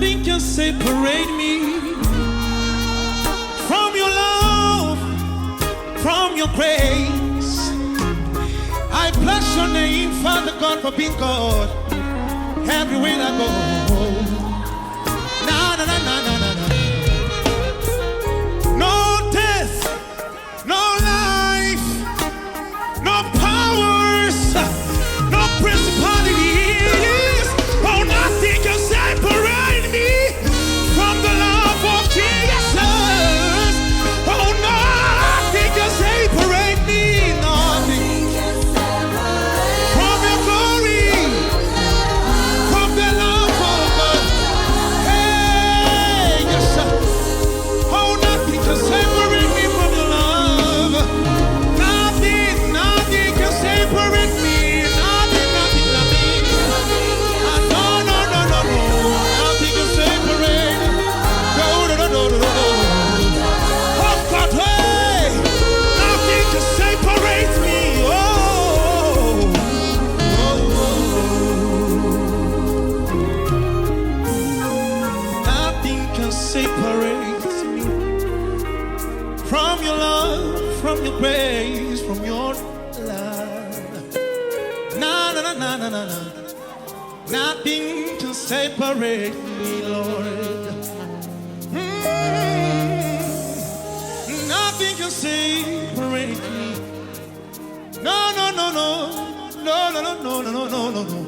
Nothing can separate me from your love, from your grace. I bless your name, Father God, for being God everywhere I go. Na na na na na na na. No death, no life, no powers, no principalities. Oh, nothing can separate me from the love of Jesus. Oh, nothing can separate me, nothing from your glory, from the love of God. Hey, yes, sir. Oh, nothing can separate me from your love. Nothing, nothing can separate me. Nothing, nothing, nothing. No, no, no, no, no. Nothing can separate. No, no, no, no, no, no. Oh, God, hey. Nothing can separate me. Oh, oh, oh. Nothing can separate me from your love, from your grace, from your love. Na na na na na na na. Nothing can separate me, Lord. Nothing can separate me. No, no, no, no, no, no, no, no, no, no, no, no.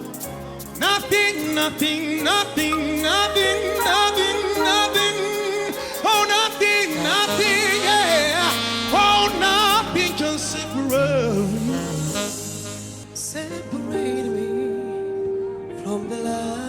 Nothing, nothing, nothing, nothing, nothing, nothing. Oh, nothing, nothing, yeah. Oh, nothing can separate me Separate me from the love